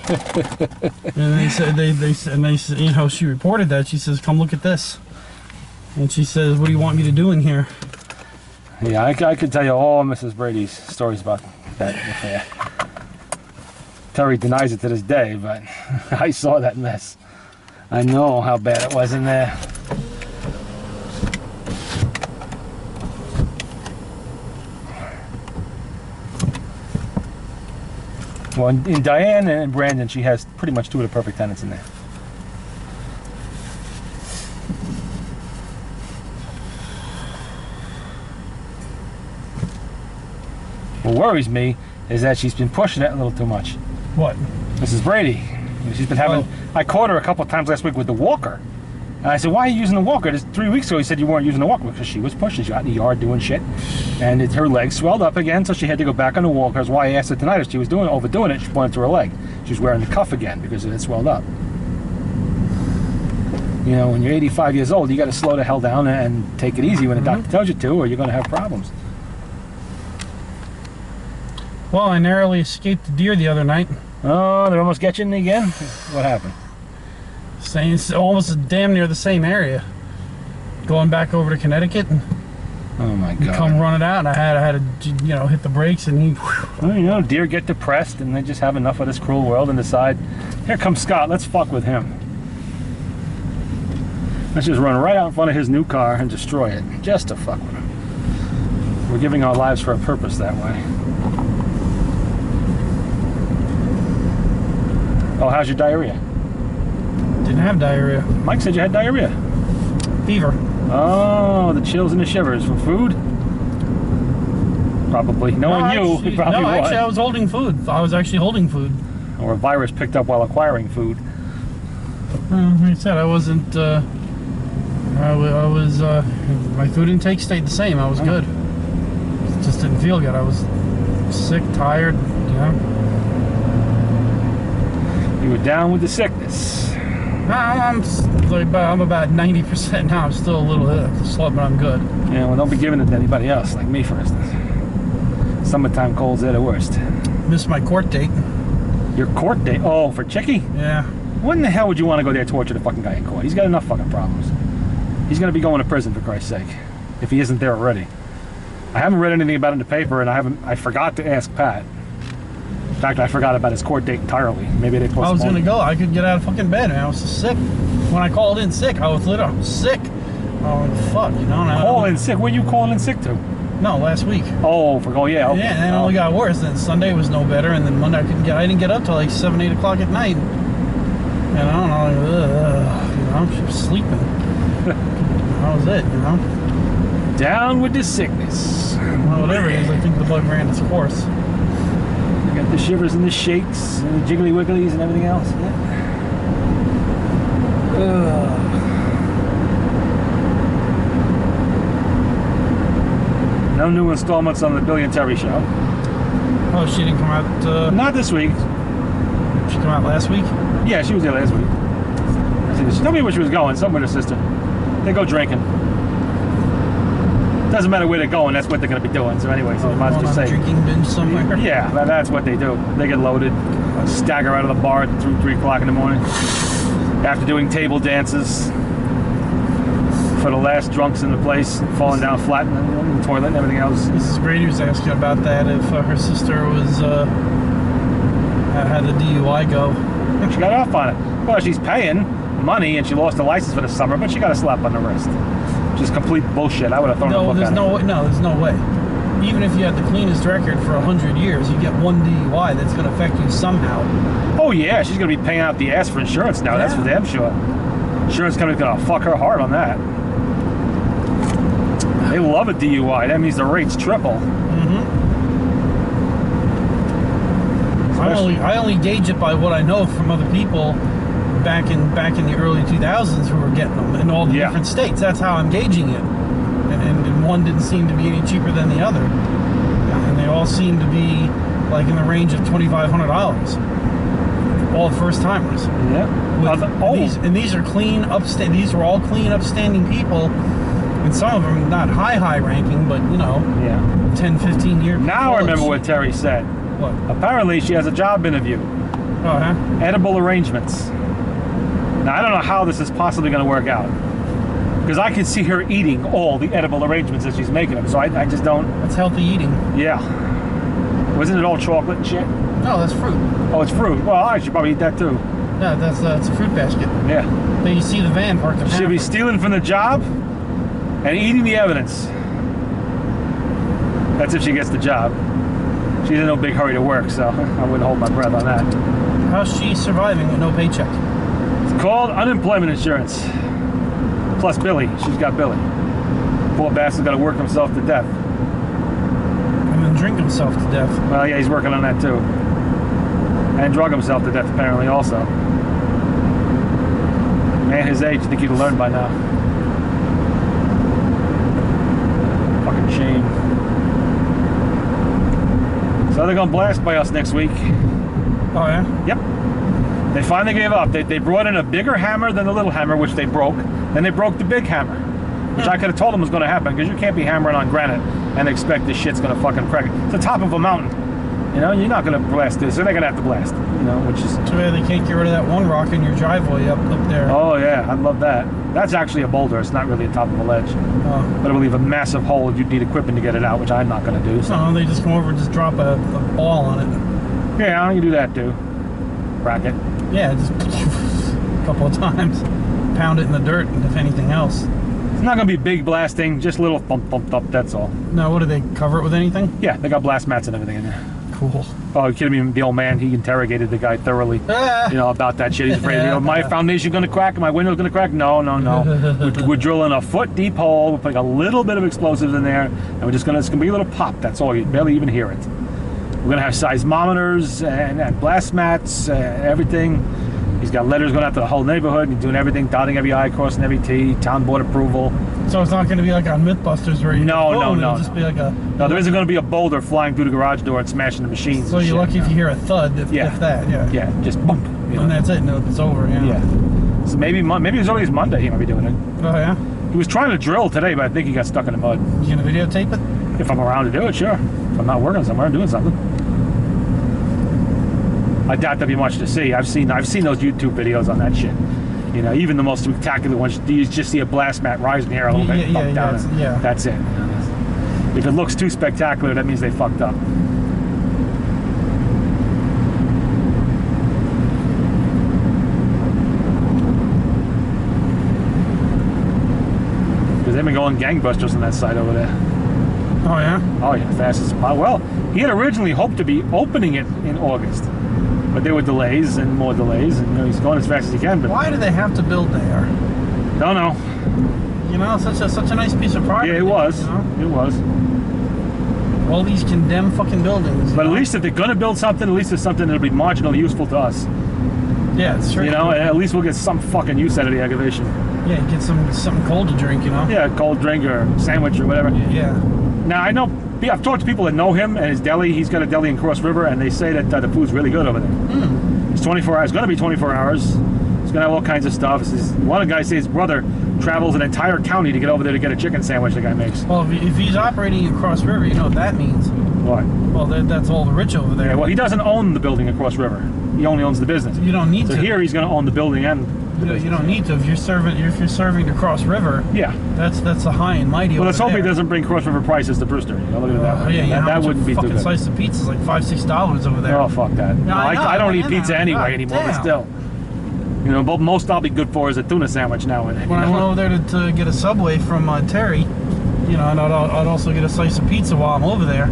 And they said, you know, she reported that. She says, "Come look at this." And she says, "What do you want me to do in here?" Yeah, I could tell you all Mrs. Brady's stories about that affair. Terry denies it to this day, but I saw that mess. I know how bad it was in there. Well, in Diane and Brandon, she has pretty much two of the perfect tenants in there. What worries me is that she's been pushing it a little too much. What? Mrs. Brady. She's been having... I caught her a couple of times last week with the walker. And I said, "Why are you using the walker?" Just 3 weeks ago, he said you weren't using the walker because she was pushing. She got in the yard doing shit. And her leg swelled up again, so she had to go back on the walker. That's why I asked her tonight if she was overdoing it. She pointed to her leg. She was wearing the cuff again because it had swelled up. You know, when you're 85 years old, you got to slow the hell down and take it easy when the doctor tells you to, or you're going to have problems. Well, I narrowly escaped the deer the other night. Oh, they almost get you again? What happened? It's almost damn near the same area. Going back over to Connecticut. And oh my God! Come running out, and I had to, you know, hit the brakes, and he. Well, you know, deer get depressed, and they just have enough of this cruel world and decide, here comes Scott. Let's fuck with him. Let's just run right out in front of his new car and destroy it, just to fuck with him. We're giving our lives for a purpose that way. Oh, how's your diarrhea? Didn't have diarrhea. Mike said you had diarrhea. Fever. Oh, the chills and the shivers from food? Probably. Knowing you, it probably was. No, actually, I was holding food. I was actually holding food. Or a virus picked up while acquiring food. Like I said, I wasn't, I was, my food intake stayed the same. I was good. Just didn't feel good. I was sick, tired, you know. You were down with the sickness. I'm about 90% now. I'm still a little slow, but I'm good. Yeah, well, don't be giving it to anybody else, like me, for instance. Summertime colds, they're the worst. Missed my court date. Your court date? Oh, for Chicky? Yeah. When the hell would you want to go there and torture the fucking guy in court? He's got enough fucking problems. He's going to be going to prison, for Christ's sake, if he isn't there already. I haven't read anything about it in the paper, and I forgot to ask Pat. In fact, I forgot about his court date entirely. Maybe they postponed. I was gonna go. I could get out of fucking bed, man. I was sick. When I called in sick, I was literally sick. Oh fuck, you know. Call in sick? Where you calling in sick to? No, last week. Oh, yeah. Okay. Yeah, and it only got worse. Then Sunday was no better, and then Monday I didn't get up till like 7, 8 o'clock at night. And I don't know, you know, she was sleeping. That was it, you know. Down with the sickness. Well, whatever it is, I think the bug ran its course. Got the shivers and the shakes and the jiggly wigglies and everything else. Yeah. No new installments on the Billy and Terry show. Oh, she didn't come out? Not this week. She came out last week? Yeah, she was there last week. She told me where she was going, somewhere with her sister. They go drinking. Doesn't matter where they're going, that's what they're going to be doing. So anyway, so you might as well say. Drinking binge somewhere? Yeah, that's what they do. They get loaded, stagger out of the bar through 3 o'clock in the morning after doing table dances for the last drunks in the place, falling down flat in the toilet and everything else. Mrs. Brady was asking about that, if her sister was had a DUI go. She got off on it. Well, she's paying money and she lost her license for the summer, but she got a slap on the wrist. Just complete bullshit. I would have thrown a book at her. No, there's no way. Even if you had the cleanest record for 100 years, you get one DUI that's going to affect you somehow. Oh yeah, she's going to be paying out the ass for insurance now. Yeah. That's for damn sure. Insurance company's going to fuck her hard on that. They love a DUI. That means the rate's triple. I only gauge it by what I know from other people back in the early 2000s who were getting them in all the different states. That's how I'm gauging it. And one didn't seem to be any cheaper than the other. And they all seem to be like in the range of $2,500. All first timers. Yeah. These are clean, these are all clean, upstanding people. And some of them not high ranking, but you know, 10, 15 years. Now I remember what Terry said. What? Apparently she has a job interview. Oh, huh? Edible arrangements. Now, I don't know how this is possibly going to work out. Because I can see her eating all the edible arrangements as she's making them. So I just don't... That's healthy eating. Yeah. Wasn't it all chocolate and shit? No, that's fruit. Oh, it's fruit. Well, I should probably eat that too. Yeah, that's a fruit basket. Yeah. Then you see the van parked in She'll be stealing from the job and eating the evidence. That's if she gets the job. She's in no big hurry to work, so I wouldn't hold my breath on that. How's she surviving with no paycheck? It's called unemployment insurance. Plus Billy. She's got Billy. Poor bastard's got to work himself to death. And then drink himself to death. Well, yeah, he's working on that too. And drug himself to death, apparently, also. Man his age, I think he'd have learned by now. Fucking shame. So they're going to blast by us next week. Oh, yeah? Yep. They finally gave up. They brought in a bigger hammer than the little hammer, which they broke. Then they broke the big hammer, which I could have told them was going to happen, because you can't be hammering on granite and expect this shit's going to fucking crack. It's the top of a mountain. You know, you're not going to blast this, so they're going to have to blast. You know, which is... Too bad they can't get rid of that one rock in your driveway up there. Oh, yeah, I'd love that. That's actually a boulder. It's not really a top of a ledge. Oh. But it will leave a massive hole. You'd need equipment to get it out, which I'm not going to do. So. No, they just come over and just drop a ball on it. Yeah, you can do that too. Crack it. Yeah, just a couple of times. Pound it in the dirt, if anything else. It's not going to be big blasting, just little thump, thump, thump, that's all. Now, what do they cover it with anything? Yeah, they got blast mats and everything in there. Cool. Oh, you kidding me? The old man, he interrogated the guy thoroughly, you know, about that shit. He's afraid, my foundation going to crack? My window's going to crack? No, no, no. We're drilling a foot-deep hole. We're putting a little bit of explosives in there, and it's going to be a little pop. That's all. You barely even hear it. We're going to have seismometers and blast mats, everything. He's got letters going out to the whole neighborhood. He's doing everything, dotting every I, crossing every T, town board approval. So it's not going to be like on Mythbusters where you no. It'll just be like a... No, there isn't going to be a boulder flying through the garage door and smashing the machines. So you're lucky if you hear a thud, if that, yeah. Yeah, just boom. You know? And that's it, no, it's over, yeah. Yeah. So maybe as early as Monday he might be doing it. Oh, yeah? He was trying to drill today, but I think he got stuck in the mud. You gonna videotape it? If I'm around to do it, sure. If I'm not working somewhere, I'm doing something. I doubt there'll be much to see. I've seen those YouTube videos on that shit. You know, even the most spectacular ones, you just see a blast mat rise in the air a little bit, bump down, and that's it. You know, if it looks too spectacular, that means they fucked up. Because they've been going gangbusters on that side over there. Oh, yeah? Oh, yeah, fastest spot. Well, he had originally hoped to be opening it in August. But there were delays and more delays, and he's going as fast as he can. But why do they have to build there? Don't know. You know, such a nice piece of property. Yeah, it was. You know? It was. All these condemned fucking buildings. But at least if they're going to build something, at least it's something that'll be marginally useful to us. Yeah, it's true. You know, and at least we'll get some fucking use out of the aggravation. Yeah, get something cold to drink, you know? Yeah, cold drink or sandwich or whatever. Yeah. Now, I know, I've talked to people that know him and his deli. He's got a deli in Cross River, and they say that the food's really good over there. It's 24 hours. It's going to be 24 hours. It's going to have all kinds of stuff. One of the guys says his brother travels an entire county to get over there to get a chicken sandwich the guy makes. Well, if he's operating in Cross River, you know what that means. What? Well, that's all the rich over there. Yeah, well, he doesn't own the building at Cross River. He only owns the business. You don't need so to. So here he's going to own the building and you don't need to. If you're serving to Cross River, yeah, that's the high and mighty. Well, let's hope he doesn't bring Cross River prices to Brewster. You know, look at that. Yeah, that wouldn't be too good. Fucking slice of pizza is like $5-6 over there. Oh, fuck that. No, I don't eat pizza anyway anymore, but still. You know, but most I'll be good for is a tuna sandwich now and then. When I went over there to get a Subway from Terry, you know, and I'd also get a slice of pizza while I'm over there.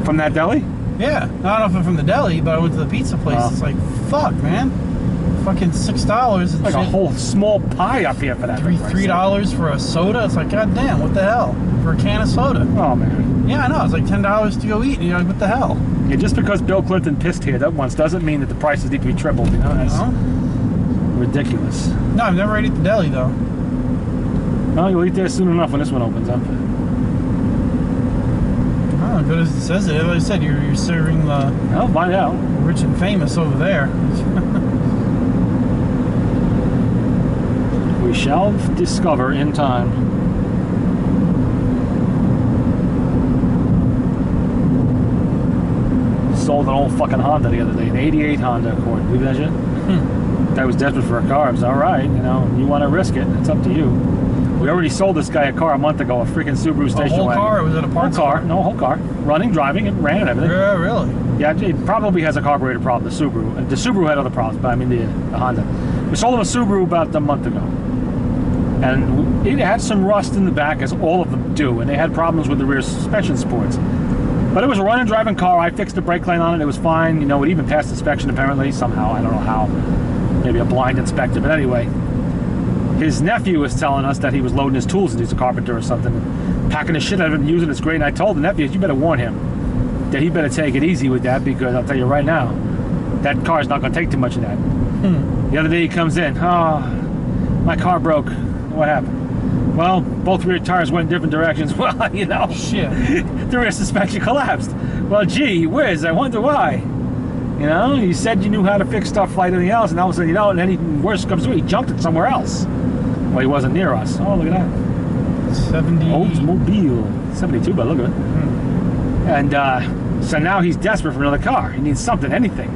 From that deli? Yeah. I don't know if I'm from the deli, but I went to the pizza place. It's like, fuck, man. Fucking $6. Like a whole small pie up here for that. $3 for a soda? It's like, goddamn, what the hell? For a can of soda. Oh, man. Yeah, I know. It's like $10 to go eat. And you're like, what the hell? Yeah, just because Bill Clinton pissed here that once doesn't mean that the prices need to be tripled, you know? That's ridiculous. No, I've never ate at the deli, though. Well, you'll eat there soon enough when this one opens up. Oh, good as it says it. Like I said, you're serving the... I'll find out. Rich and famous over there. We shall discover in time. sold an old fucking Honda the other day, an '88 Honda Accord. Believe that shit? Guy was desperate for a car. I was all right, you know. You want to risk it? It's up to you. We already sold this guy a car a month ago, a freaking Subaru station whole wagon. car, or was it a parts car? No, whole car. Running, driving, it ran and everything. Yeah, really? Yeah, it probably has a carburetor problem, the Subaru. The Subaru had other problems, but I mean the Honda. We sold him a Subaru about a month ago. And it had some rust in the back, as all of them do, and they had problems with the rear suspension supports. But it was a running, driving car. I fixed the brake line on it. It was fine. You know, it even passed inspection apparently, somehow. I don't know how. Maybe a blind inspector. But anyway, his nephew was telling us that he was loading his tools, and he's a carpenter or something, packing his shit out of it and using it. It's great. And I told the nephew, you better warn him that he better take it easy with that, because I'll tell you right now, that car's not going to take too much of that. The other day he comes in, oh, my car broke. What happened? Well, both rear tires went in different directions. Well, you know, Shit. the rear suspension collapsed. Well, gee whiz, I wonder why. You know, you said you knew how to fix stuff like anything else, and all of a sudden you don't, and then even worse comes through, he junked it somewhere else. Well, he wasn't near us. Oh, look at that. 70. Oldsmobile. 72, but look at it. And so now he's desperate for another car. He needs something, anything.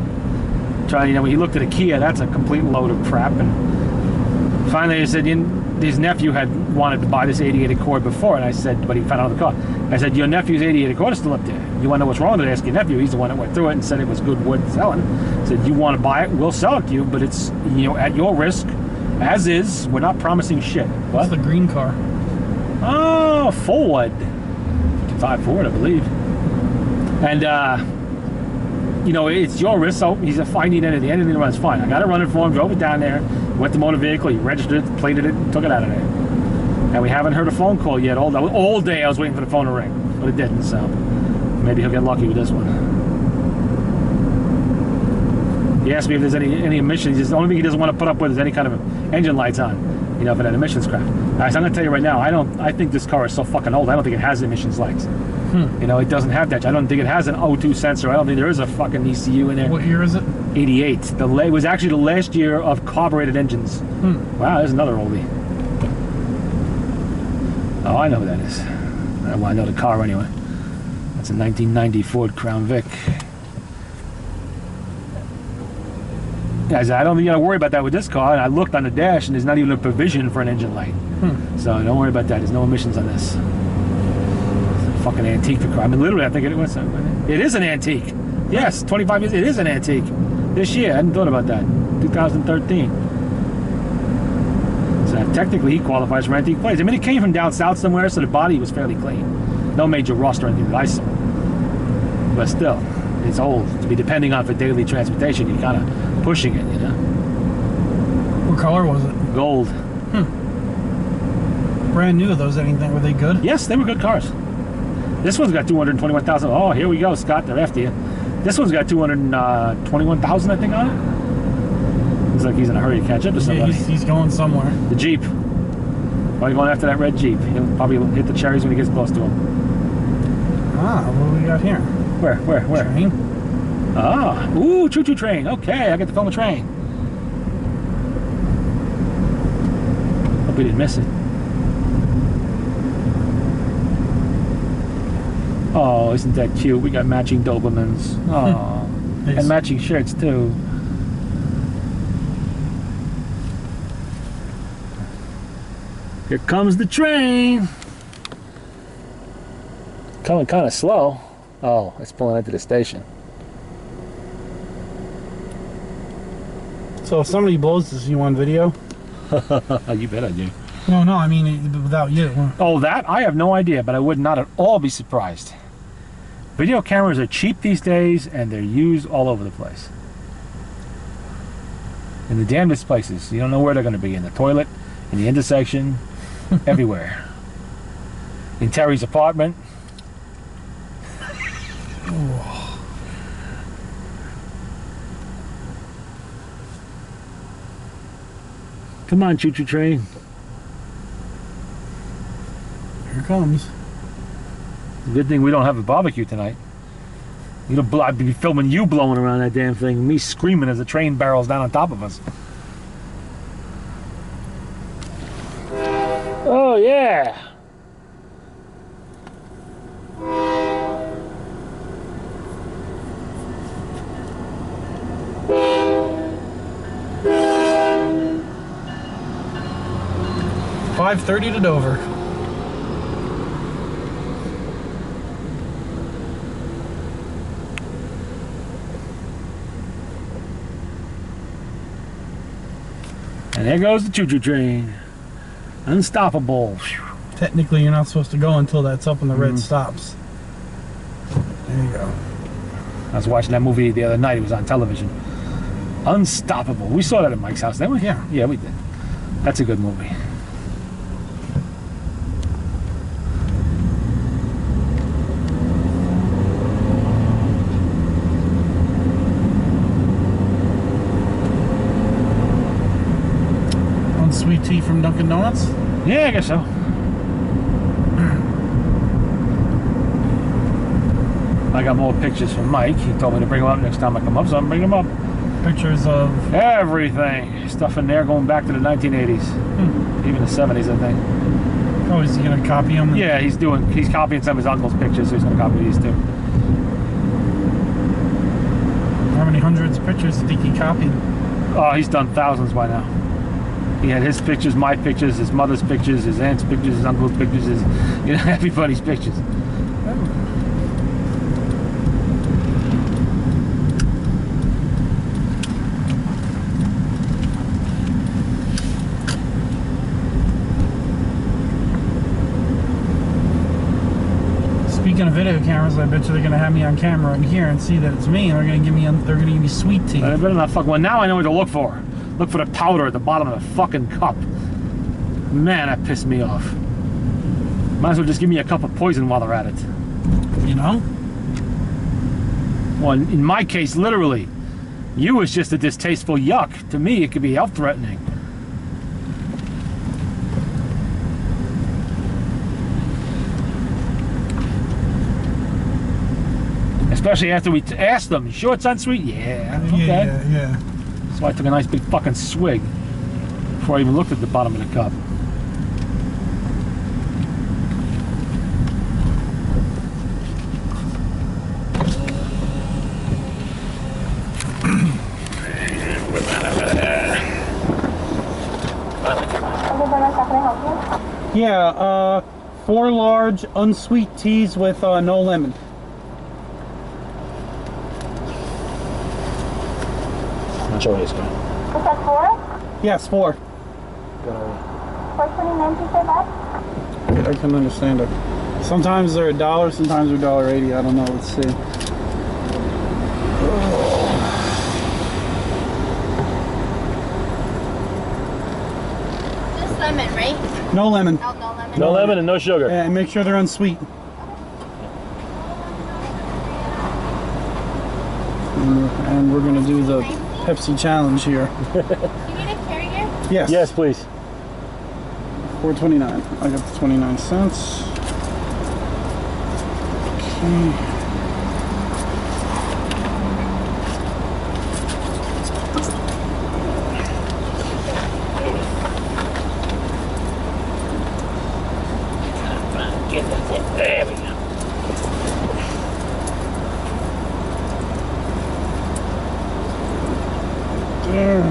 Trying, you know, when he looked at a Kia, that's a complete load of crap. And finally, I said, his nephew had wanted to buy this '88 Accord before, and I said, but he found another car. I said, your nephew's '88 Accord is still up there. You want to know what's wrong with it? Ask your nephew. He's the one that went through it and said it was good wood selling. I said, you want to buy it? We'll sell it to you, but it's, you know, at your risk, as is. We're not promising shit. What's the green car? Oh, Ford. 55 Ford, I believe. And, you know, it's your risk, so he's a fine, need anything runs fine. I got it running for him, drove it down there, went to motor vehicle, he registered it, plated it, and took it out of there. And we haven't heard a phone call yet. All day I was waiting for the phone to ring, but it didn't, so maybe he'll get lucky with this one. He asked me if there's any emissions. The only thing he doesn't want to put up with is any kind of engine lights on, you know, for that emissions crap. Right, so I'm going to tell you right now, I think this car is so fucking old, I don't think it has emissions lights. You know, it doesn't have that. I don't think it has an O2 sensor. I don't think there is a fucking ECU in there. What year is it? 88. It was actually the last year of carbureted engines. Wow, there's another oldie. Oh, I know who that is. Well, I know the car anyway. That's a 1990 Ford Crown Vic. Yeah, I don't think you got to worry about that with this car. And I looked on the dash, and there's not even a provision for an engine light. So don't worry about that. There's no emissions on this. Fucking antique for car. I mean, literally, I think it is an antique. Yes, 25 years. It is an antique. This year, I hadn't thought about that. 2013. So technically, he qualifies for antique plates. I mean, it came from down south somewhere, so the body was fairly clean. No major rust or anything that I saw. But still, it's old. To be depending on for daily transportation, you're kind of pushing it, you know. What color was it? Gold. Brand new. Those anything? Were they good? Yes, they were good cars. This one's got 221,000. Oh, here we go, Scott. They're after you. This one's got 221,000, I think, on it. Looks like he's in a hurry to catch up to somebody. Yeah, he's going somewhere. The Jeep. Why are you going after that red Jeep? He'll probably hit the cherries when he gets close to him. Ah, what do we got here? Where? Train. Ah, ooh, choo-choo train. Okay, I get to film a train. Hope we didn't miss it. Oh, isn't that cute? We got matching Dobermans. Oh, Nice. and matching shirts too. Here comes the train. Coming kind of slow. Oh, it's pulling into the station. So if somebody blows this, you want video? You bet I do. No, I mean without you. Oh, that? I have no idea, but I would not at all be surprised. Video cameras are cheap these days, and they're used all over the place. In the damnedest places. You don't know where they're going to be. In the toilet, in the intersection, everywhere. In Terry's apartment. Come on, choo-choo train. Here it comes. Good thing we don't have a barbecue tonight. I'd be filming you blowing around that damn thing, me screaming as the train barrels down on top of us. Oh yeah! 5:30 to Dover. And there goes the choo-choo train. Unstoppable. Technically, you're not supposed to go until that's up and the red stops. There you go. I was watching that movie the other night. It was on television. Unstoppable. We saw that at Mike's house, didn't we? Yeah. Yeah, we did. That's a good movie. Sweet tea from Dunkin' Donuts? Yeah, I guess so. I got more pictures from Mike. He told me to bring them up next time I come up, so I'm bringing them up. Pictures of Everything. Stuff in there going back to the 1980s. Even the 70s, I think. Oh, is he gonna copy them? Yeah, he's copying some of his uncle's pictures, so he's gonna copy these too. How many hundreds of pictures do you think he copied? Oh, he's done thousands by now. He had his pictures, my pictures, his mother's pictures, his aunt's pictures, his uncle's pictures, everybody's pictures. Speaking of video cameras, I bet you they're gonna have me on camera in here and see that it's me, and they're gonna give me sweet tea. I better not fuck. Well, now I know what to look for. Look for the powder at the bottom of the fucking cup. Man, that pissed me off. Might as well just give me a cup of poison while they're at it. You know? Well, in my case, literally. You was just a distasteful yuck. To me, it could be health threatening. Especially after we asked them, sure it's unsweet? Yeah, okay. Yeah. So I took a nice big fucking swig before I even looked at the bottom of the cup. Yeah, 4 large unsweet teas with no lemon. Not sure what he's going. Is that 4? Yes, 4. 429 to say that? I can understand it. Sometimes they're $1, sometimes they're $1.80. I don't know. Let's see. Just lemon, right? No lemon. No, no lemon. No lemon and no sugar. And make sure they're unsweet. And we're gonna do the Pepsi challenge here. You need a carrier? Yes. Yes, please. $4.29. I got the 29 cents. Okay. There we go. There.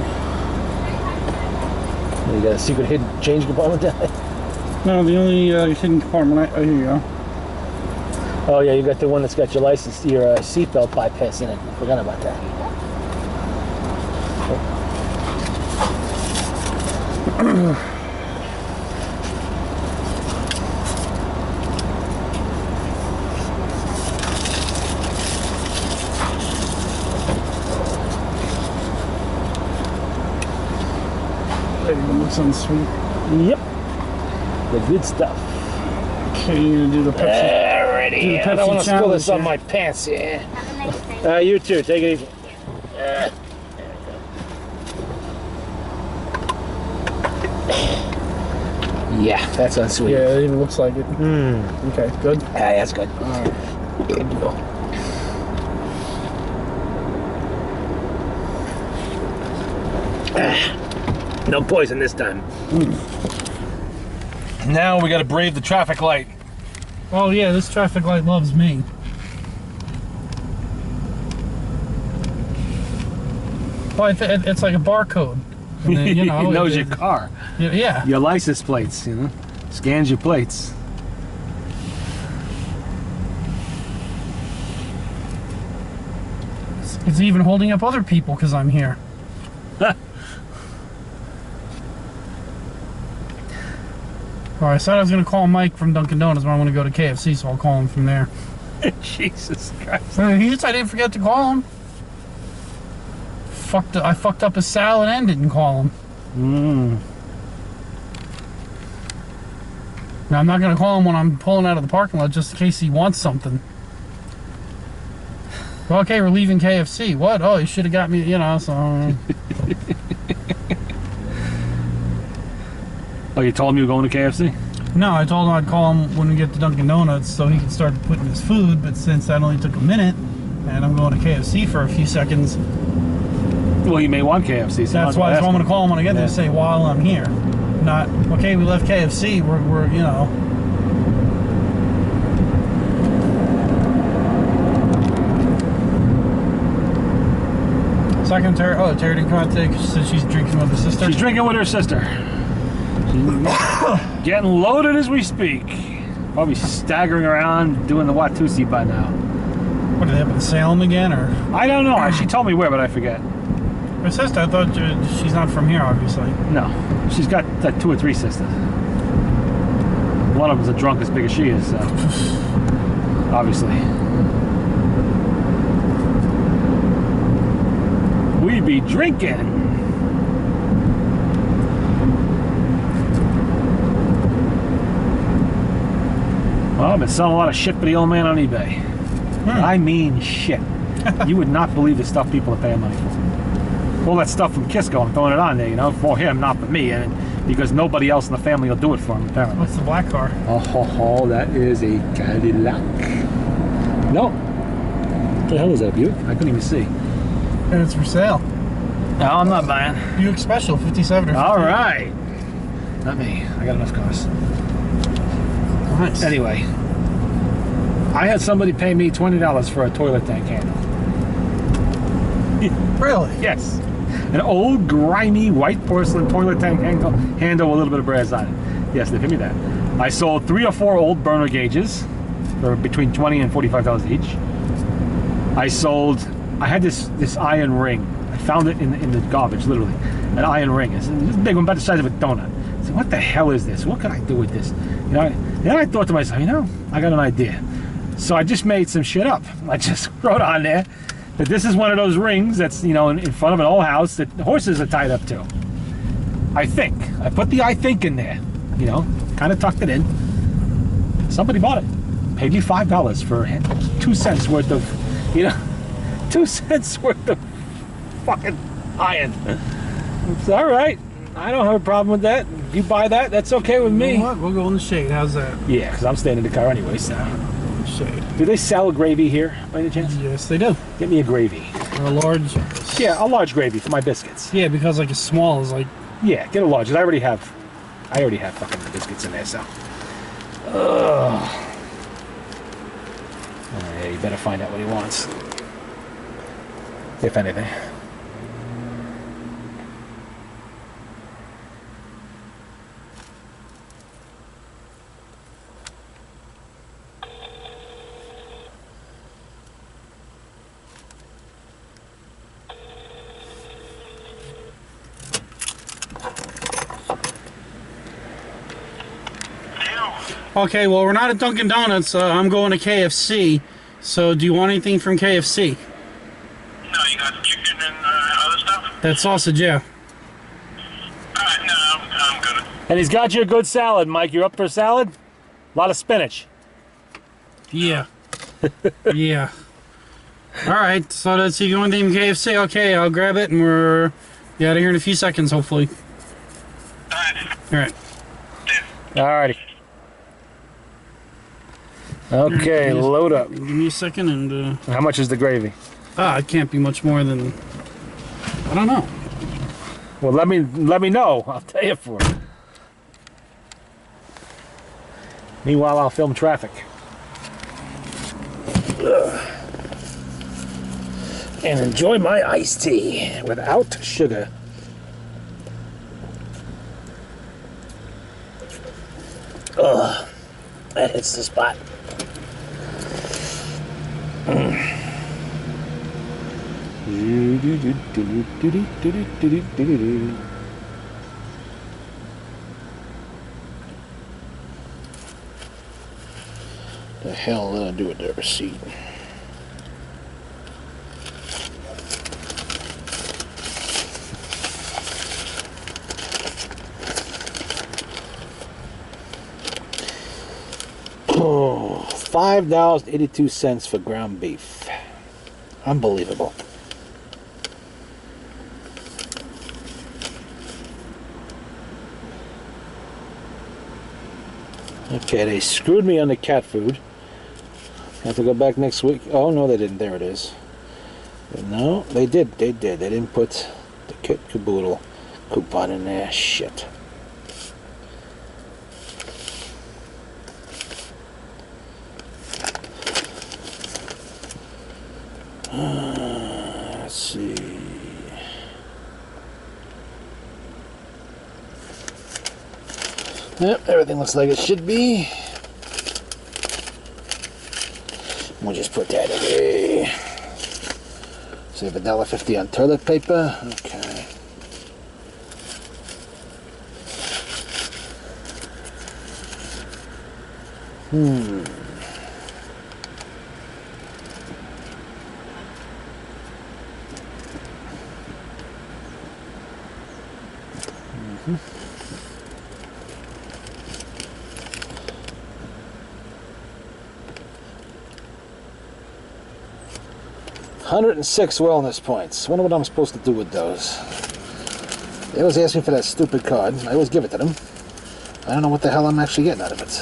You got a secret hidden change compartment down there? No, the only hidden compartment. Here you go. Oh yeah, you got the one that's got your license, your seatbelt bypass in it. Forgot about that. Looks unsweet. Yep. The good stuff. Okay, you're gonna do the Pepsi. Do Alrighty. the I don't want to Pepsi spill this on challenge, my pants. Yeah. Have a nice day. You too. Take it easy. Yeah, that's unsweet. Yeah, it even looks like it. Okay, good. Yeah, that's good. Good to go. No poison this time. Now we got to brave the traffic light. Oh yeah, this traffic light loves me. Well, it's like a barcode. And then, you know, he knows it- your car, Yeah. your license plates. You know, scans your plates. It's even holding up other people because I'm here. Oh, I said I was going to call Mike from Dunkin' Donuts, but I want to go to KFC, so I'll call him from there. Jesus Christ. He said I didn't forget to call him. I fucked up his salad and didn't call him. Now, I'm not going to call him when I'm pulling out of the parking lot just in case he wants something. Well, okay, we're leaving KFC. What? Oh, you should have got me, you know, so... Oh, you told him you were going to KFC? No, I told him I'd call him when we get to Dunkin' Donuts so he could start putting his food, but since that only took a minute, and I'm going to KFC for a few seconds, Well, you may want KFC. So that's why I'm going to call him when I get there to say while I'm here. Not, okay, we left KFC, we're you know... Secretary, oh, Terry didn't come out today 'cause she said she's drinking with her sister. She's drinking with her sister. She's getting loaded as we speak. Probably staggering around doing the Watusi by now. What, are they up in Salem again, or? I don't know. She told me where, but I forget. Her sister, I thought she's not from here, obviously. No. She's got like 2 or 3 sisters. One of them's a drunk as big as she is, so. Obviously. We be drinking. Well, I've been selling a lot of shit for the old man on eBay. I mean shit. You would not believe the stuff people are paying money for. All that stuff from Kisco, I'm throwing it on there, you know, for him, not for me, and because nobody else in the family will do it for him, apparently. What's the black car? Oh, that is a Cadillac. No. What the hell is that, Buick? I couldn't even see. And it's for sale. No, I'm not buying. Buick Special, 57 or 50. All right. Not me. I got enough cars. Nice. Anyway, I had somebody pay me $20 for a toilet tank handle. Really? Yes. An old, grimy, white porcelain toilet tank handle with a little bit of brass on it. Yes, they paid me that. I sold 3 or 4 old burner gauges for between $20 and $45 each. I had this iron ring. I found it in the garbage, literally. An iron ring. It's this big one, about the size of a donut. I said, what the hell is this? What can I do with this? You know, then I thought to myself, you know, I got an idea. So I just made some shit up. I just wrote on there that this is one of those rings that's, you know, in front of an old house that horses are tied up to. I think. I put the I think in there, you know, kind of tucked it in. Somebody bought it. Paid me $5 for 2 cents worth of, you know, 2 cents worth of fucking iron. It's all right. I don't have a problem with that. If you buy that, that's okay with me. You know what? We'll go in the shade. How's that? Yeah, because I'm staying in the car anyway, so. Shade. Do they sell gravy here, by any chance? Yes, they do. Get me a gravy. Or a large. Yeah, a large gravy for my biscuits. Yeah, because like a small is like. Yeah, get a large. 'Cause I already have fucking biscuits in there, so. Yeah, you better find out what he wants. If anything. Okay, well, we're not at Dunkin' Donuts. I'm going to KFC. So, do you want anything from KFC? No, you got chicken and other stuff? That sausage, yeah. No, I'm good. And he's got you a good salad, Mike. You up for a salad? A lot of spinach. Yeah. Yeah. All right, so let's see if you want anything from KFC. Okay, I'll grab it and we're out of here in a few seconds, hopefully. All right. Alrighty. Okay, load up. Give me a second and... How much is the gravy? it can't be much more than... I don't know. Well, let me know. I'll tell you for it. Meanwhile, I'll film traffic. And enjoy my iced tea without sugar. Ugh, that hits the spot. The hell did I do with that receipt? Oh, $5.82 for ground beef. Unbelievable. Okay, they screwed me on the cat food. I have to go back next week. Oh, no, they didn't. There it is. No, they did. They did. They didn't put the kit caboodle coupon in there. Shit. Let's see. Yep, everything looks like it should be. We'll just put that away. Save $1.50 on toilet paper. Okay. $106 wellness points. Wonder what I'm supposed to do with those. They always ask me for that stupid card. I always give it to them. I don't know what the hell I'm actually getting out of it.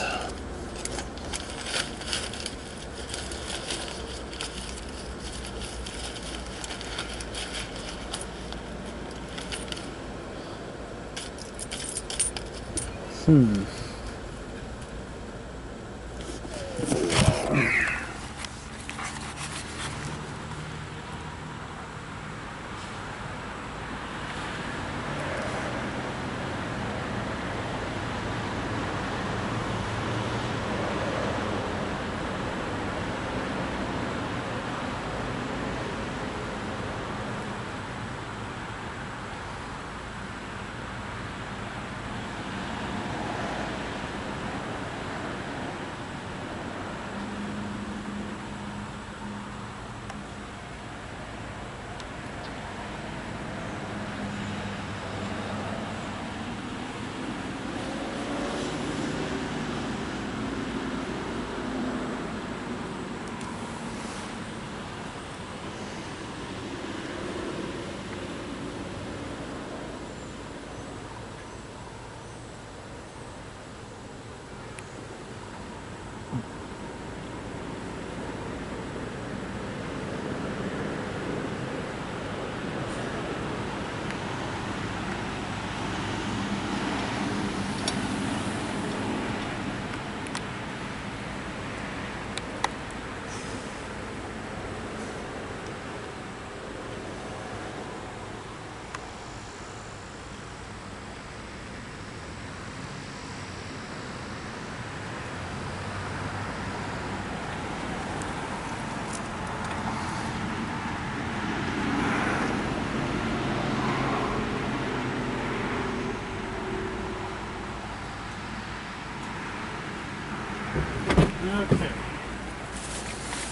Okay.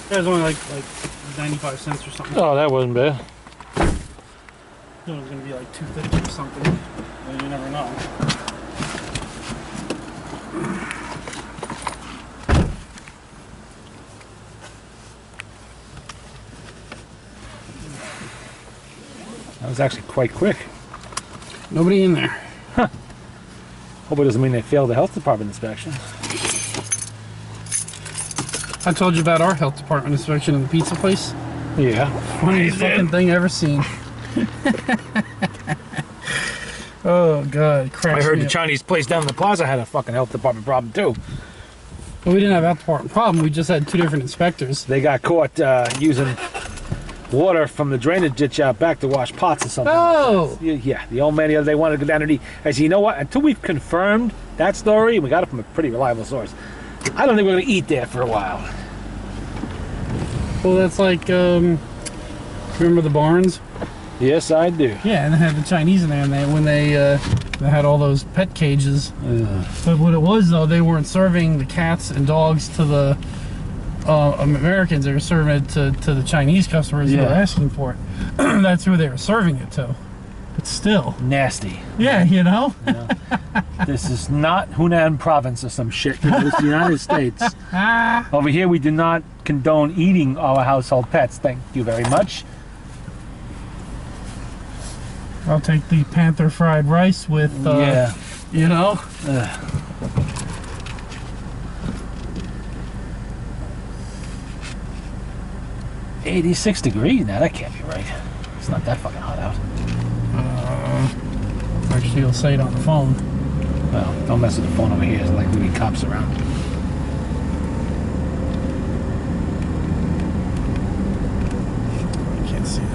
That was only like 95 cents or something. Oh, that wasn't bad. It was gonna be like 250 or something. Well, you never know. That was actually quite quick. Nobody in there. Hope it doesn't mean they failed the health department inspection. I told you about our health department inspection in the pizza place. Yeah. Funniest fucking thing I ever seen. Oh god, I heard the Chinese. Chinese place down in the plaza had a fucking health department problem too. Well, we didn't have a health department problem. We just had two different inspectors. They got caught using water from the drainage ditch out back to wash pots or something. Oh! Yeah, the old man the other day wanted to go down and eat. I said, you know what? Until we've confirmed that story, we got it from a pretty reliable source, I don't think we're going to eat there for a while. Well, that's like, remember the Barnes? Yes, I do. Yeah, and they had the Chinese in there, and when they had all those pet cages. But what it was, though, they weren't serving the cats and dogs to the Americans. They were serving it to the Chinese customers who were asking for it. That's who they were serving it to. But still. Nasty. Yeah, you know? This is not Hunan province or some shit. It's the United States. Over here, we do not condone eating our household pets. Thank you very much. I'll take the panther fried rice with, you know? 86 degrees now. That can't be right. It's not that fucking hot out. Actually, you'll say it on the phone. Well, don't mess with the phone over here. There's like really cops around. I can't see it.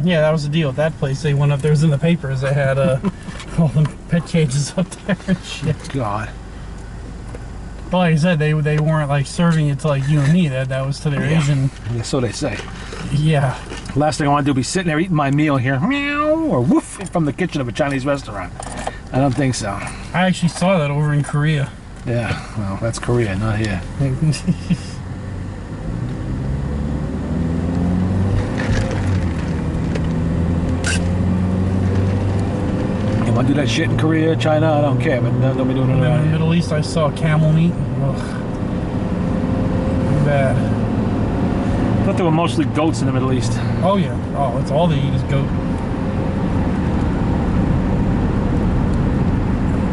Yeah, that was the deal with that place. They went up there, it was in the papers. They had all the pet cages up there and shit. God. But like I said, they weren't like serving it to like you and me. That was to their Asian. Yeah, so they say. Yeah. Last thing I want to do is be sitting there eating my meal here, meow, or woof, from the kitchen of a Chinese restaurant. I don't think so. I actually saw that over in Korea. Yeah, well, that's Korea, not here. You want to do that shit in Korea, China? I don't care, but they'll be doing it In the around here. Middle East, I saw camel meat. Ugh. Bad. I thought there were mostly goats in the Middle East. Oh yeah. Oh, it's all they eat is goat.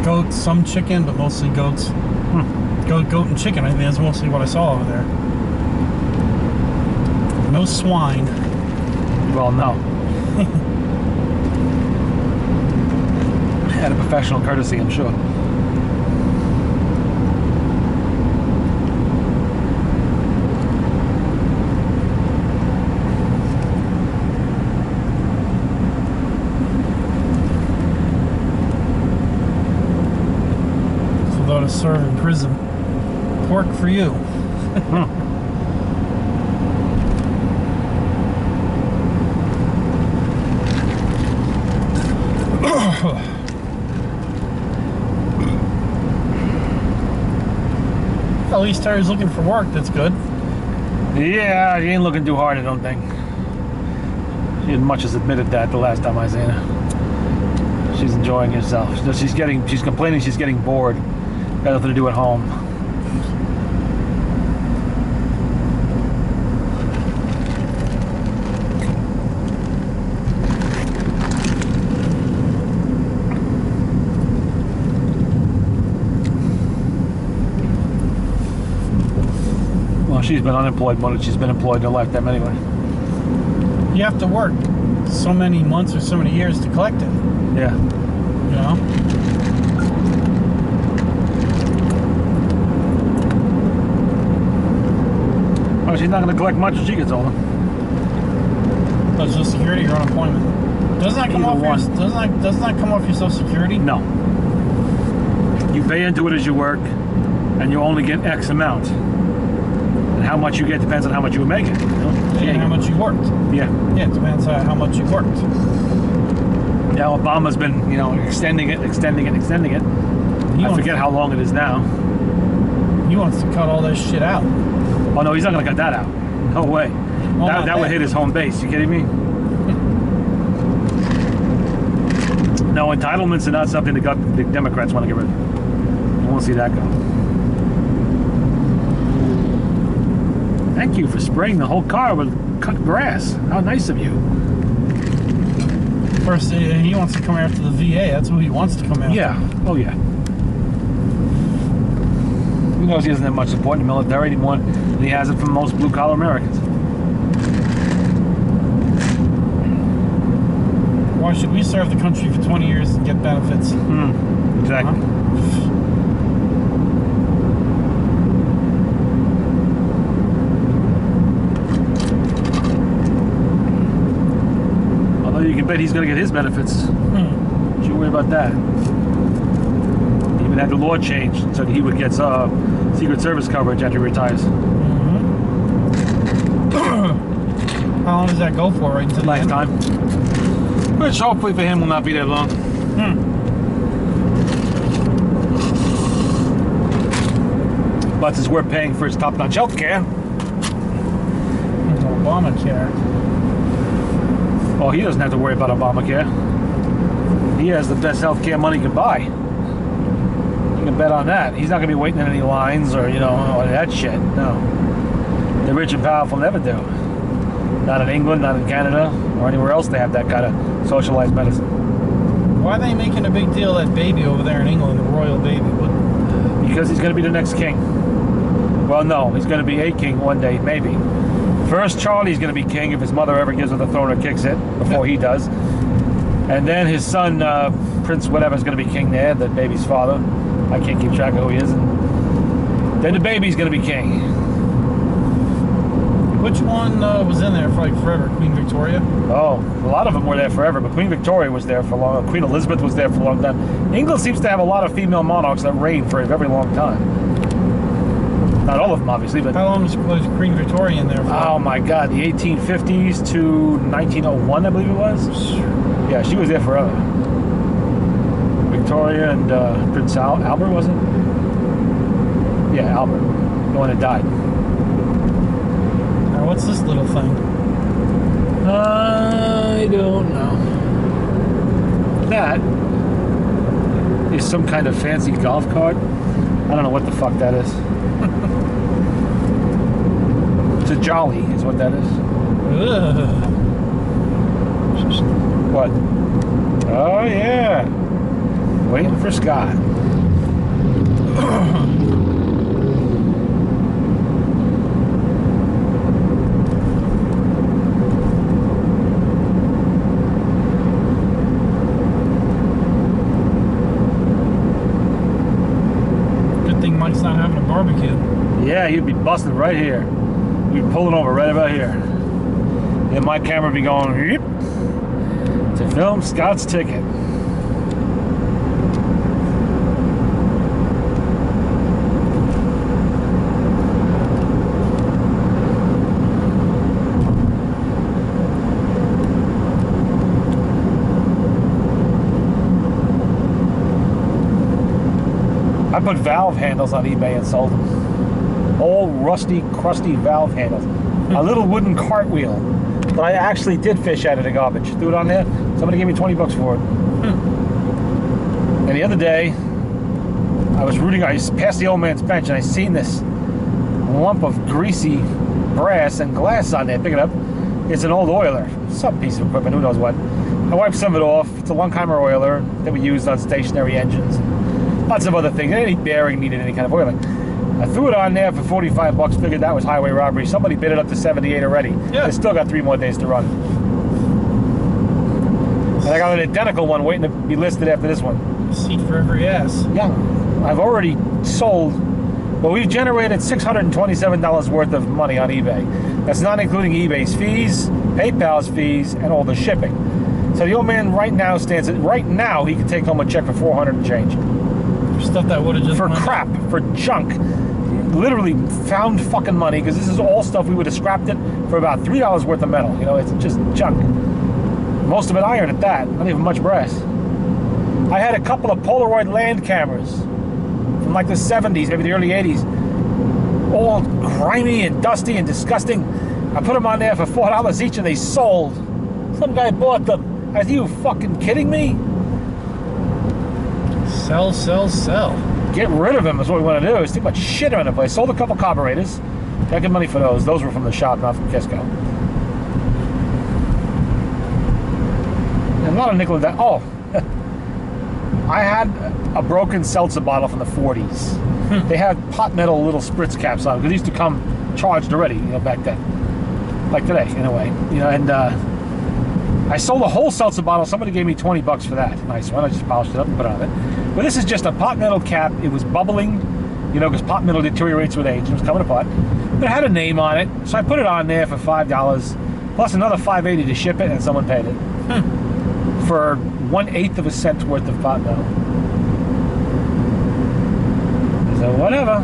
Goats, some chicken, but mostly goats. Goat and chicken. I think that's mostly what I saw over there. No swine. Well, no. Had a professional courtesy, I'm sure. So they'll to serve in prison. Pork for you. At least Terry's looking for work. That's good. Yeah, she ain't looking too hard, I don't think. She as much as admitted that the last time I seen her. She's enjoying herself. She's complaining she's getting bored. Got nothing to do at home. Well, she's been unemployed more than she's been employed in her lifetime anyway. You have to work so many months or so many years to collect it. Yeah. You know? Well, she's not going to collect much when she gets older. Social Security or unemployment. Doesn't that come Either off your, one. doesn't that come off your Social Security? No. You pay into it as you work, and you only get X amount. And how much you get depends on how much you were making. You know? Yeah, how much you worked. Yeah. Yeah, it depends on how much you worked. Yeah, Obama's been, extending it. He I forget how long it is now. He wants to cut all that shit out. Oh no, he's not gonna cut that out. No way. That would hit his home base. You kidding me? No, entitlements are not something the Democrats want to get rid of. I won't see that go. Thank you for spraying the whole car with cut grass. How nice of you. First, he wants to come after the VA. That's who he wants to come after. Yeah. Oh yeah. He knows he doesn't have much support in the military anymore than he has it from most blue-collar Americans. Why should we serve the country for 20 years and get benefits? Exactly. you can bet he's going to get his benefits. Don't you worry about that. He even had the law changed so that he would get Secret Service coverage after he retires. How long does that go for? Right until the end? Lifetime. Which hopefully for him will not be that long. But since we're paying for his top-notch health care, Obamacare. well, he doesn't have to worry about Obamacare. He has the best health care money can buy. You can bet on that. He's not going to be waiting in any lines or, you know, all that shit. No. The rich and powerful never do. Not in England, not in Canada, or anywhere else they have that kind of socialized medicine. Why are they making a big deal of that baby over there in England, the royal baby? What? Because he's going to be the next king. Well, no, he's going to be a king one day, maybe. First, Charlie's going to be king if his mother ever gives her the throne or kicks it, before he does. And then his son, Prince whatever, is going to be king there, the baby's father. I can't keep track of who he is. And then the baby's going to be king. Which one was in there for like forever? Queen Victoria? Oh, a lot of them were there forever, but Queen Victoria was there for a long time. Queen Elizabeth was there for a long time. England seems to have a lot of female monarchs that reign for a very long time. Not all of them, obviously, but... How long was Queen Victoria in there for? Oh my God, the 1850s to 1901, I believe it was. Yeah, she was there forever. Victoria and Prince Albert, wasn't it? Yeah, Albert, the one that died. Now, what's this little thing? I don't know. That is some kind of fancy golf cart. I don't know what the fuck that is. It's a Jolly, is what that is. Ugh. What? Oh yeah. Waiting for Scott. Good thing Mike's not having a barbecue. Yeah, you'd be busted right here. You'd be pulling over right about here. And my camera would be going "Yeep," to film Scott's ticket. I put valve handles on eBay and sold them. Old rusty, crusty valve handles. A little wooden cartwheel that I actually did fish out of the garbage. Threw it on there. Somebody gave me 20 bucks for it. And the other day, I was past the old man's bench and I seen this lump of greasy brass and glass on there. Pick it up. It's an old oiler. Some piece of equipment, who knows what. I wiped some of it off. It's a Lunkheimer oiler that we used on stationary engines. Lots of other things. Any bearing needed any kind of oiling. I threw it on there for 45 bucks, figured that was highway robbery. Somebody bid it up to 78 already. Yeah. They still got 3 more days to run. And I got an identical one waiting to be listed after this one. Seat for every ass. Yeah. I've already sold, well, we've generated $627 worth of money on eBay. That's not including eBay's fees, PayPal's fees, and all the shipping. So the old man right now stands at, right now he can take home a check for 400 and change. For stuff that would have just For went- crap, for junk. Literally found fucking money, because this is all stuff we would have scrapped it for about $3 worth of metal. You know, it's just junk. Most of it iron at that, not even much brass. I had a couple of Polaroid land cameras from like the 70s, maybe the early 80s. All grimy and dusty and disgusting. I put them on there for $4 each and they sold. Some guy bought them. Are you fucking kidding me? Sell, sell, sell. Get rid of them is what we want to do. There's too much shit around the place. Sold a couple carburetors. Got good money for those. Those were from the shop, not from Kisco. And a lot of nickel and dime. Oh, I had a broken seltzer bottle from the 40s. They had pot metal little spritz caps on because they used to come charged already, you know, back then. Like today, in a way. You know, and I sold a whole seltzer bottle. Somebody gave me 20 bucks for that. Nice one. I just polished it up and put it on it. But this is just a pot metal cap. It was bubbling, you know, because pot metal deteriorates with age. It was coming apart. But it had a name on it. So I put it on there for $5, plus another $5.80 to ship it, and someone paid it. for 1/8 of a cent worth of pot metal. So whatever.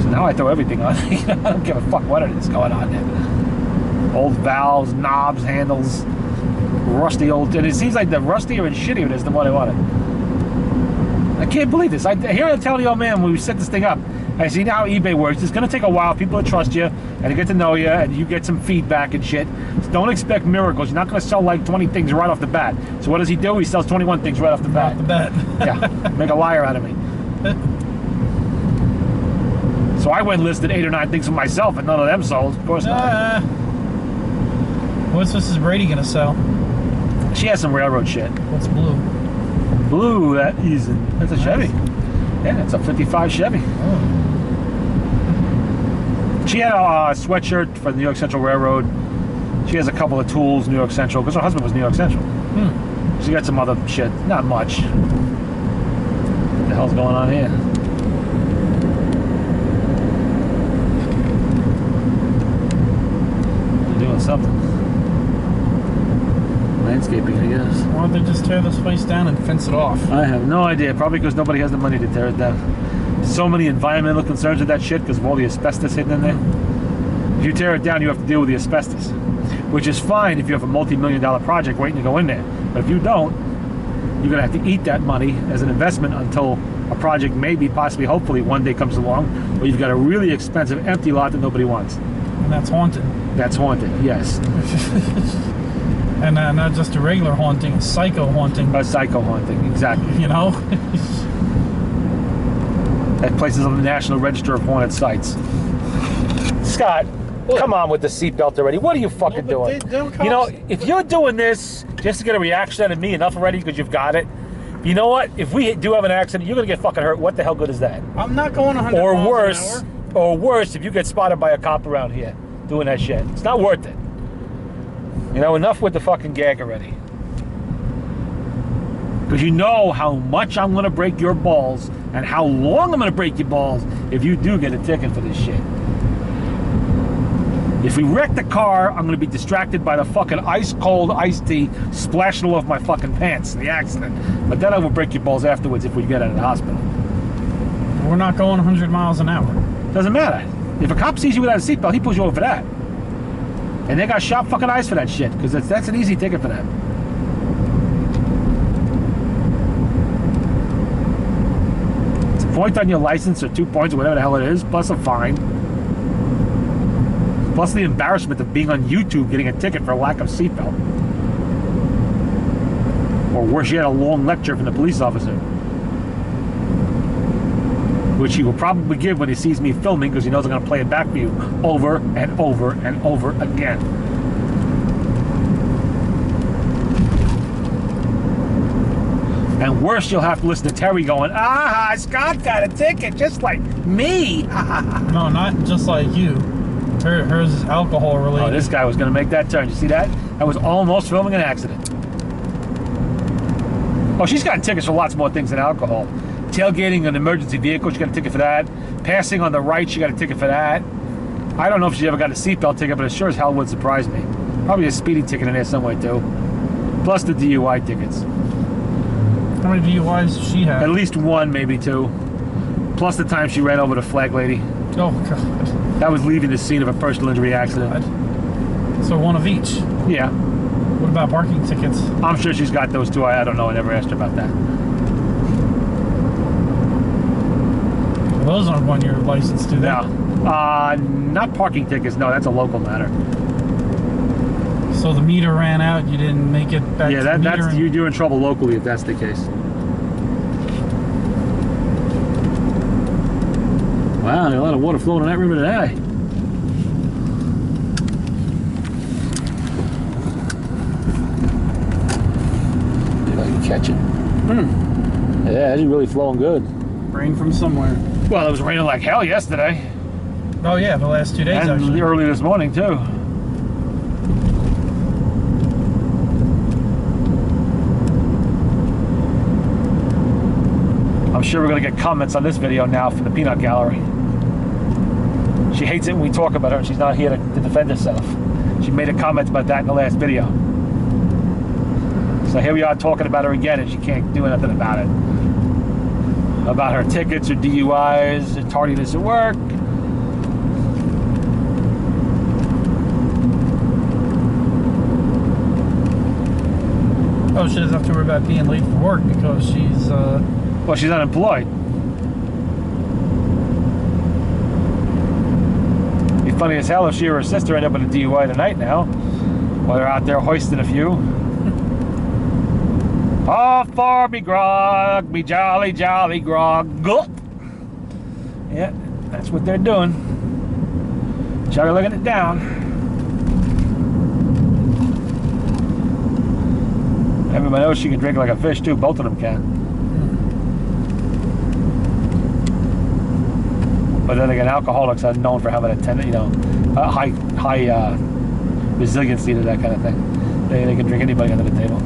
So now I throw everything on. I don't give a fuck what it is going on there. Old valves, knobs, handles, rusty old. And it seems like the rustier and shittier it is, the more I want it. I can't believe this. I hear I tell the old man when we set this thing up. I see now how eBay works. It's going to take a while. People to trust you and to get to know you, and you get some feedback and shit. So don't expect miracles. You're not going to sell like 20 things right off the bat. So what does he do? He sells 21 things right off the bat. Off the bat. Yeah, make a liar out of me. So I went and listed 8 or 9 things for myself, and none of them sold. Of course not. What's Mrs. Brady gonna sell? She has some railroad shit. What's blue? Blue, that isn't. That's a Chevy. Yeah, it's a 55 Chevy. Oh. She had a sweatshirt for the New York Central Railroad. She has a couple of tools, New York Central, because her husband was New York Central. She got some other shit, not much. What the hell's going on here? They're doing something. Landscaping, I guess. Why don't they just tear this place down and fence it off? I have no idea. Probably because nobody has the money to tear it down. So many environmental concerns with that shit because of all the asbestos hidden in there. If you tear it down, you have to deal with the asbestos, which is fine if you have a multi-million-dollar project waiting to go in there. But if you don't, you're gonna have to eat that money as an investment until a project maybe, possibly, hopefully one day comes along where you've got a really expensive empty lot that nobody wants. And that's haunted. That's haunted, yes. And not just a regular haunting, a psycho haunting. A psycho haunting, exactly. You know? That place is on the National Register of Haunted Sites. Scott, come on with the seatbelt already. What are you fucking doing? You know, if you're doing this just to get a reaction out of me, enough already because you've got it. You know what? If we do have an accident, you're gonna get fucking hurt. What the hell good is that? I'm not going 100 Or miles worse, an hour. or worse, if you get spotted by a cop around here doing that shit. It's not worth it. You know, enough with the fucking gag already. Because you know how much I'm going to break your balls and how long I'm going to break your balls if you do get a ticket for this shit. If we wreck the car, I'm going to be distracted by the fucking ice-cold iced tea splashing all over my fucking pants in the accident. But then I will break your balls afterwards if we get out of the hospital. We're not going 100 miles an hour. Doesn't matter. If a cop sees you without a seatbelt, he pulls you over for that. And they got sharp fucking eyes for that shit, because that's an easy ticket for them. It's a point on your license, or 2 points, or whatever the hell it is, plus a fine. Plus the embarrassment of being on YouTube getting a ticket for a lack of seatbelt. Or worse yet, a long lecture from the police officer. Which he will probably give when he sees me filming because he knows I'm going to play it back for you over and over and over again. And worse, you'll have to listen to Terry going, "Ah, Scott got a ticket just like me." No, not just like you. Hers is alcohol related. Oh, this guy was going to make that turn. You see that? That was almost filming an accident. Oh, she's gotten tickets for lots more things than alcohol. Tailgating an emergency vehicle, she got a ticket for that. Passing on the right, she got a ticket for that. I don't know if she ever got a seatbelt ticket, but it sure as hell would surprise me. Probably a speeding ticket in there somewhere too. Plus the DUI tickets. How many DUIs does she have? At least one, maybe two. Plus the time she ran over the flag lady. Oh, God. That was leaving the scene of a personal injury accident. So one of each. Yeah. What about parking tickets? I'm sure she's got those too. I don't know. I never asked her about that. Those aren't on your license, do they? No. Not parking tickets. No, that's a local matter. So the meter ran out, you didn't make it back Yeah, to the meter? that's you're in trouble locally if that's the case. Wow, there's a lot of water flowing in that river today. See if I can catch it. Yeah, it's really flowing good. Rain from somewhere. Well, it was raining like hell yesterday. Oh yeah, the last 2 days And actually. early this morning too. I'm sure we're gonna get comments on this video now from the peanut gallery. She hates it when we talk about her, and she's not here to defend herself. She made a comment about that in the last video. So here we are talking about her again, and she can't do nothing about it. About her tickets, her DUIs, her tardiness at work. Oh, she doesn't have to worry about being late for work because she's. Well, she's unemployed. Be funny as hell if she or her sister end up with a DUI tonight now, while they're out there hoisting a few. Oh, for me grog, me jolly, jolly grog. Gulp. Yeah, that's what they're doing. Juggling it down. Everybody knows she can drink like a fish too. Both of them can. But then again, alcoholics are known for having a high resiliency to that kind of thing. They can drink anybody under the table.